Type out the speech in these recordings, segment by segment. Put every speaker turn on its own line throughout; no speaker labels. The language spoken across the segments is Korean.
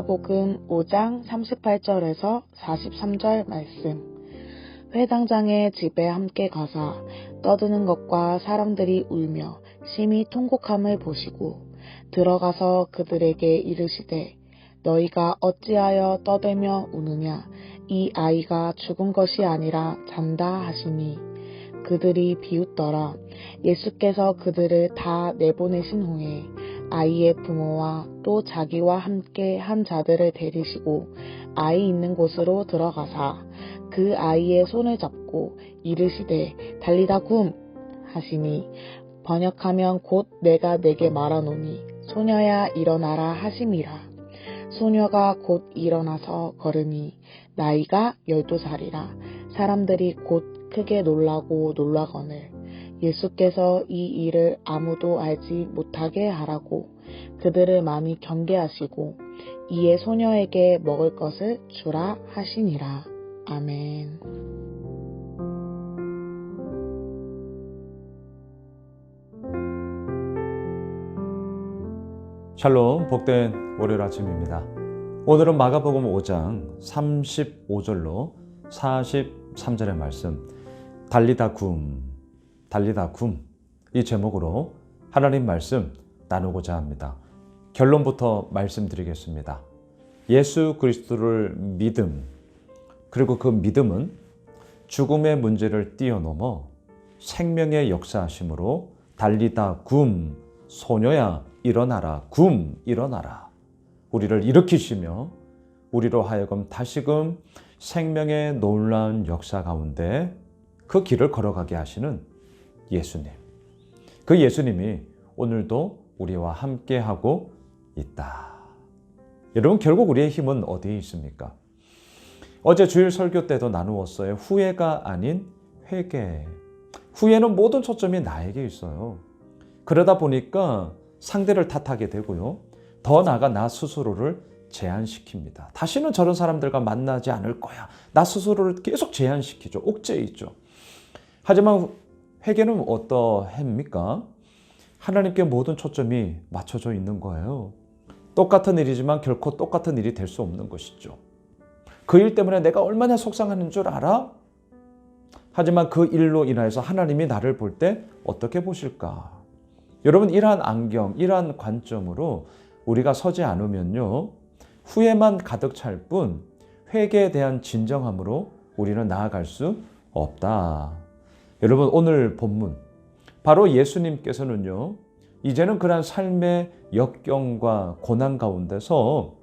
마가복음 5장 38절에서 43절 말씀. 회당장의 집에 함께 가사 떠드는 것과 사람들이 울며 심히 통곡함을 보시고 들어가서 그들에게 이르시되 너희가 어찌하여 떠들며 우느냐. 이 아이가 죽은 것이 아니라 잔다 하시니 그들이 비웃더라. 예수께서 그들을 다 내보내신 후에 아이의 부모와 또 자기와 함께 한 자들을 데리시고 아이 있는 곳으로 들어가사 그 아이의 손을 잡고 이르시되 달리다 굼 하시니 번역하면 곧 내가 내게 말하노니 소녀야 일어나라 하심이라. 소녀가 곧 일어나서 걸으니 나이가 12살이라. 사람들이 곧 크게 놀라고 놀라거늘 예수께서 이 일을 아무도 알지 못하게 하라고 그들을 많이 경계하시고 이에 소녀에게 먹을 것을 주라 하시니라. 아멘.
샬롬, 복된 월요일 아침입니다. 오늘은 마가복음 5장 35절로 43절의 말씀 달리다 굼 이 제목으로 하나님 말씀 나누고자 합니다. 결론부터 말씀드리겠습니다. 예수 그리스도를 믿음, 그리고 그 믿음은 죽음의 문제를 뛰어넘어 생명의 역사하심으로 달리다 굼 소녀야 일어나라 일어나라 우리를 일으키시며 우리로 하여금 다시금 생명의 놀라운 역사 가운데 그 길을 걸어가게 하시는 예수님. 그 예수님이 오늘도 우리와 함께하고 있다. 여러분, 결국 우리의 힘은 어디에 있습니까? 어제 주일 설교 때도 나누었어요. 후회가 아닌 회개. 후회는 모든 초점이 나에게 있어요. 그러다 보니까 상대를 탓하게 되고요. 더 나아가 나 스스로를 제한시킵니다. 다시는 저런 사람들과 만나지 않을 거야. 나 스스로를 계속 제한시키죠. 옥죄에 있죠. 하지만 회개는 어떠합니까? 하나님께 모든 초점이 맞춰져 있는 거예요. 똑같은 일이지만 결코 똑같은 일이 될 수 없는 것이죠. 그 일 때문에 내가 얼마나 속상하는 줄 알아? 하지만 그 일로 인하여서 하나님이 나를 볼 때 어떻게 보실까? 여러분, 이러한 안경, 이러한 관점으로 우리가 서지 않으면요, 후회만 가득 찰 뿐 회개에 대한 진정함으로 우리는 나아갈 수 없다. 여러분, 오늘 본문 바로 예수님께서는요, 이제는 그러한 삶의 역경과 고난 가운데서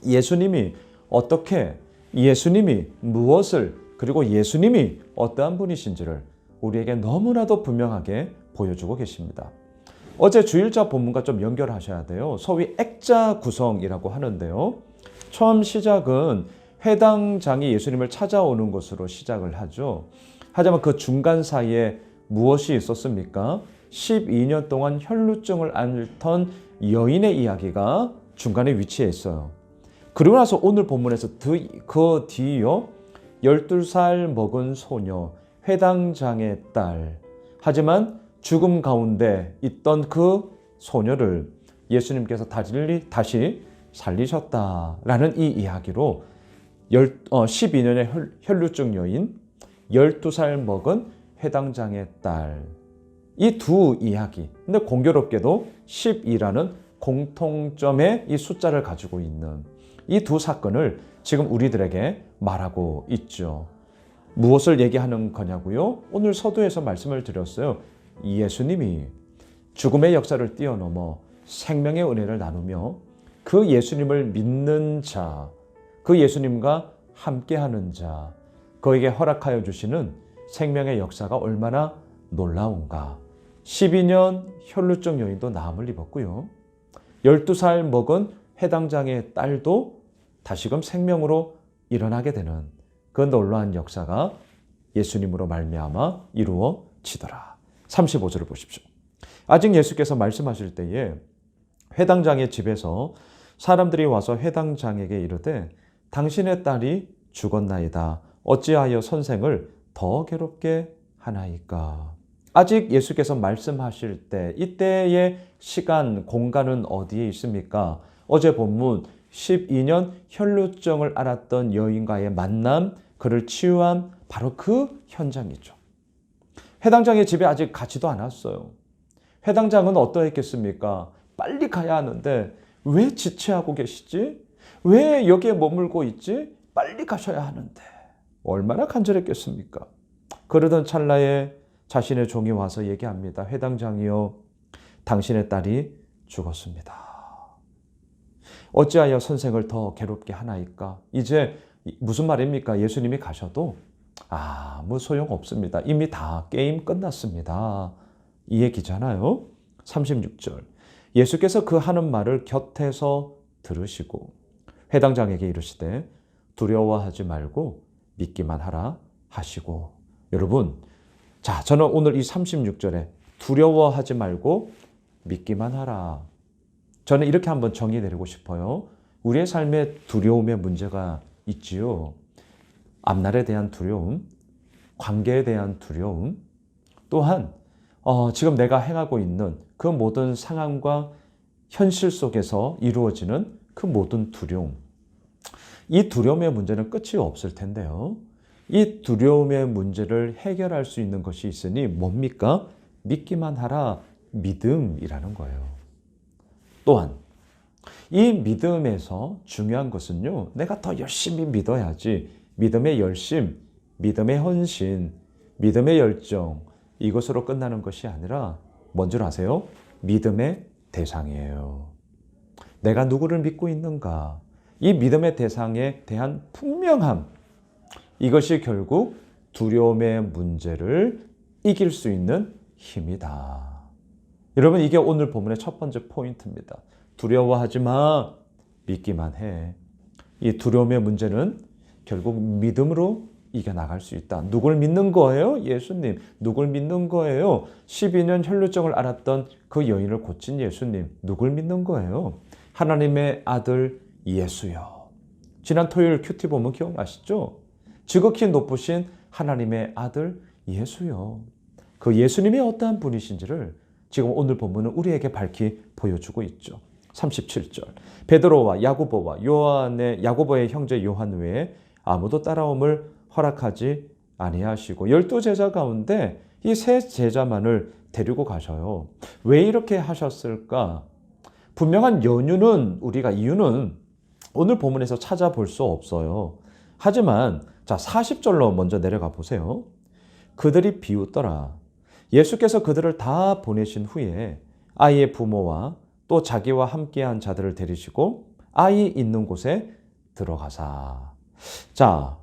예수님이 어떻게, 예수님이 무엇을, 그리고 예수님이 어떠한 분이신지를 우리에게 너무나도 분명하게 보여주고 계십니다. 어제 주일자 본문과 좀 연결하셔야 돼요. 소위 액자 구성이라고 하는데요. 처음 시작은 회당장이 예수님을 찾아오는 것으로 시작을 하죠. 하지만 그 중간 사이에 무엇이 있었습니까? 12년 동안 혈루증을 앓던 여인의 이야기가 중간에 위치해 있어요. 그리고 나서 오늘 본문에서 그 뒤요, 12살 먹은 소녀, 회당장의 딸. 하지만 죽음 가운데 있던 그 소녀를 예수님께서 다시 살리셨다라는 이 이야기로 12년의 혈루증 여인, 12살 먹은 회당장의 딸, 이 두 이야기. 근데 공교롭게도 12라는 공통점의 이 숫자를 가지고 있는 이 두 사건을 지금 우리들에게 말하고 있죠. 무엇을 얘기하는 거냐고요? 오늘 서두에서 말씀을 드렸어요. 예수님이 죽음의 역사를 뛰어넘어 생명의 은혜를 나누며 그 예수님을 믿는 자, 그 예수님과 함께하는 자, 그에게 허락하여 주시는 생명의 역사가 얼마나 놀라운가. 12년 혈루증 여인도 나음을 입었고요. 12살 먹은 회당장의 딸도 다시금 생명으로 일어나게 되는 그 놀라운 역사가 예수님으로 말미암아 이루어지더라. 35절을 보십시오. 아직 예수께서 말씀하실 때에 회당장의 집에서 사람들이 와서 회당장에게 이르되 당신의 딸이 죽었나이다. 어찌하여 선생을 더 괴롭게 하나이까? 아직 예수께서 말씀하실 때 이때의 시간, 공간은 어디에 있습니까? 어제 본문 12년 혈루증을 앓았던 여인과의 만남, 그를 치유한 바로 그 현장이죠. 회당장의 집에 아직 가지도 않았어요. 회당장은 어떠했겠습니까? 빨리 가야 하는데 왜 지체하고 계시지? 왜 여기에 머물고 있지? 빨리 가셔야 하는데. 얼마나 간절했겠습니까? 그러던 찰나에 자신의 종이 와서 얘기합니다. 회당장이요, 당신의 딸이 죽었습니다. 어찌하여 선생을 더 괴롭게 하나이까? 이제 무슨 말입니까? 예수님이 가셔도 아무 소용없습니다. 이미 다 게임 끝났습니다. 이 얘기잖아요. 36절. 예수께서 그 하는 말을 곁에서 들으시고 회당장에게 이르시되 두려워하지 말고 믿기만 하라 하시고. 여러분, 자, 저는 오늘 이 36절에 두려워하지 말고 믿기만 하라. 저는 이렇게 한번 정의 내리고 싶어요. 우리의 삶에 두려움의 문제가 있지요. 앞날에 대한 두려움, 관계에 대한 두려움, 또한 지금 내가 행하고 있는 그 모든 상황과 현실 속에서 이루어지는 그 모든 두려움. 이 두려움의 문제는 끝이 없을 텐데요. 이 두려움의 문제를 해결할 수 있는 것이 있으니 뭡니까? 믿기만 하라, 믿음이라는 거예요. 또한 이 믿음에서 중요한 것은요, 내가 더 열심히 믿어야지. 믿음의 열심, 믿음의 헌신, 믿음의 열정, 이것으로 끝나는 것이 아니라 뭔 줄 아세요? 믿음의 대상이에요. 내가 누구를 믿고 있는가? 이 믿음의 대상에 대한 분명함, 이것이 결국 두려움의 문제를 이길 수 있는 힘이다. 여러분, 이게 오늘 본문의 첫 번째 포인트입니다. 두려워하지 마, 믿기만 해. 이 두려움의 문제는 결국 믿음으로 이겨나갈 수 있다. 누굴 믿는 거예요? 예수님. 누굴 믿는 거예요? 12년 혈루증을 앓았던 그 여인을 고친 예수님. 누굴 믿는 거예요? 하나님의 아들 예수요. 지난 토요일 큐티 보면 기억나시죠? 지극히 높으신 하나님의 아들 예수요. 그 예수님이 어떠한 분이신지를 지금 오늘 본문은 우리에게 밝히 보여주고 있죠. 37절. 베드로와 야고보와 야고보의 형제 요한 외에 아무도 따라옴을 허락하지 아니하시고 12제자 가운데 이 세 제자만을 데리고 가셔요. 왜 이렇게 하셨을까? 분명한 이유는 오늘 본문에서 찾아볼 수 없어요. 하지만 자, 40절로 먼저 내려가 보세요. 그들이 비웃더라. 예수께서 그들을 다 보내신 후에 아이의 부모와 또 자기와 함께한 자들을 데리시고 아이 있는 곳에 들어가사. 자,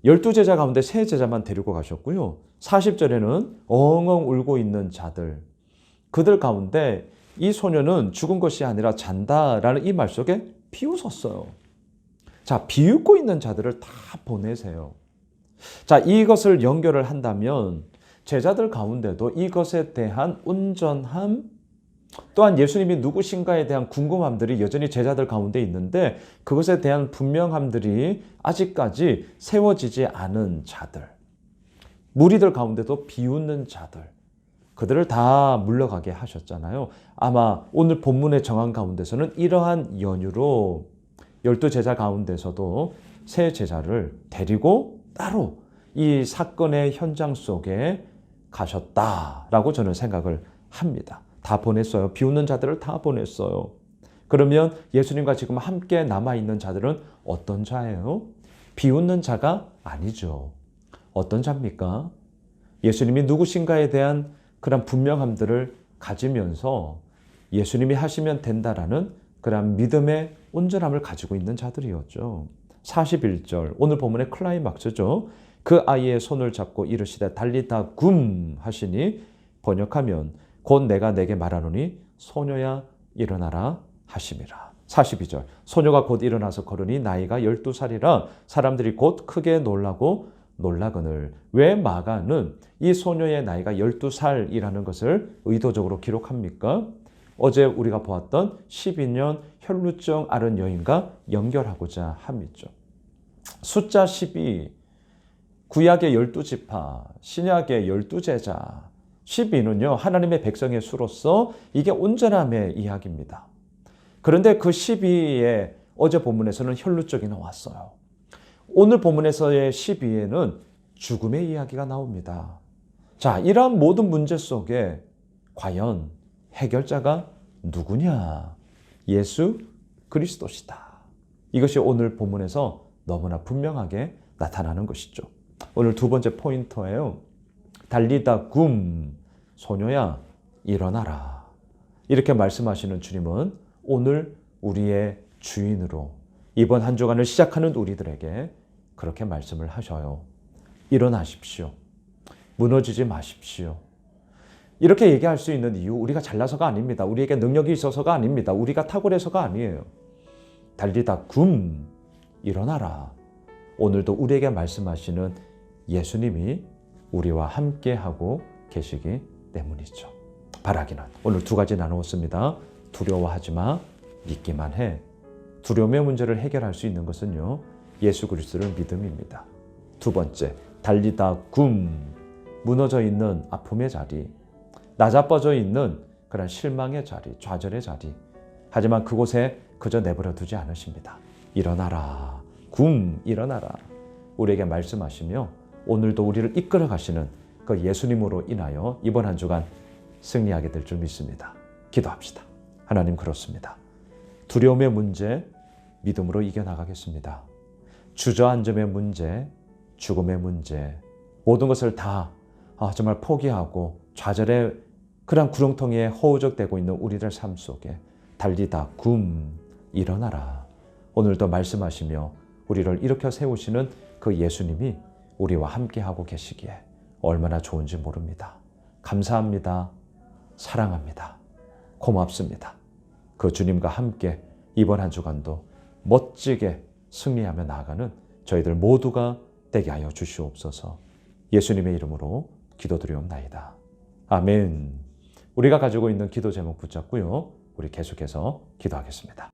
12제자 가운데 3제자만 데리고 가셨고요. 40절에는 엉엉 울고 있는 자들, 그들 가운데 이 소녀는 죽은 것이 아니라 잔다라는 이 말 속에 비웃었어요. 자, 비웃고 있는 자들을 다 보내세요. 자, 이것을 연결을 한다면 제자들 가운데도 이것에 대한 온전함, 또한 예수님이 누구신가에 대한 궁금함들이 여전히 제자들 가운데 있는데 그것에 대한 분명함들이 아직까지 세워지지 않은 자들, 무리들 가운데도 비웃는 자들, 그들을 다 물러가게 하셨잖아요. 아마 오늘 본문의 정황 가운데서는 이러한 연유로 12제자 가운데서도 3제자를 데리고 따로 이 사건의 현장 속에 가셨다라고 저는 생각을 합니다. 다 보냈어요. 비웃는 자들을 다 보냈어요. 그러면 예수님과 지금 함께 남아있는 자들은 어떤 자예요? 비웃는 자가 아니죠. 어떤 자입니까? 예수님이 누구신가에 대한 그런 분명함들을 가지면서 예수님이 하시면 된다라는 그런 믿음의 온전함을 가지고 있는 자들이었죠. 41절, 오늘 본문의 클라이막스죠. 그 아이의 손을 잡고 이르시되 달리다 굼 하시니 번역하면 곧 내가 내게 말하노니 소녀야 일어나라 하심이라. 42절, 소녀가 곧 일어나서 걸으니 나이가 12살이라 사람들이 곧 크게 놀라고 놀라거늘. 왜 마가는 이 소녀의 나이가 12살이라는 것을 의도적으로 기록합니까? 어제 우리가 보았던 12년 혈루증 앓은 여인과 연결하고자 함이죠. 숫자 12, 구약의 12지파, 신약의 12제자, 12는요, 하나님의 백성의 수로서 이게 온전함의 이야기입니다. 그런데 그 12의 어제 본문에서는 혈루증이 나왔어요. 오늘 본문에서의 12에는 죽음의 이야기가 나옵니다. 자, 이러한 모든 문제 속에 과연 해결자가 누구냐? 예수 그리스도시다. 이것이 오늘 본문에서 너무나 분명하게 나타나는 것이죠. 오늘 두 번째 포인터예요. 달리다 굼, 소녀야 일어나라. 이렇게 말씀하시는 주님은 오늘 우리의 주인으로 이번 한 주간을 시작하는 우리들에게 그렇게 말씀을 하셔요. 일어나십시오. 무너지지 마십시오. 이렇게 얘기할 수 있는 이유, 우리가 잘나서가 아닙니다. 우리에게 능력이 있어서가 아닙니다. 우리가 탁월해서가 아니에요. 달리다 굼, 일어나라. 오늘도 우리에게 말씀하시는 예수님이 우리와 함께하고 계시기 때문이죠. 바라기는 오늘 두 가지 나누었습니다. 두려워하지 마, 믿기만 해. 두려움의 문제를 해결할 수 있는 것은요, 예수 그리스도를 믿음입니다. 두 번째, 달리다 굼, 무너져 있는 아픔의 자리, 나자빠져 있는 그런 실망의 자리, 좌절의 자리. 하지만 그곳에 그저 내버려 두지 않으십니다. 일어나라, 굼, 일어나라. 우리에게 말씀하시며 오늘도 우리를 이끌어 가시는 그 예수님으로 인하여 이번 한 주간 승리하게 될 줄 믿습니다. 기도합시다. 하나님, 그렇습니다. 두려움의 문제, 믿음으로 이겨나가겠습니다. 주저앉음의 문제, 죽음의 문제, 모든 것을 다 정말 포기하고 좌절의 그런 구렁텅이에 허우적대고 있는 우리들 삶 속에 달리다 굼, 일어나라. 오늘도 말씀하시며 우리를 일으켜 세우시는 그 예수님이 우리와 함께하고 계시기에 얼마나 좋은지 모릅니다. 감사합니다. 사랑합니다. 고맙습니다. 그 주님과 함께 이번 한 주간도 멋지게 승리하며 나아가는 저희들 모두가 되게 하여 주시옵소서. 예수님의 이름으로 기도드리옵나이다. 아멘. 우리가 가지고 있는 기도 제목 붙잡고요, 우리 계속해서 기도하겠습니다.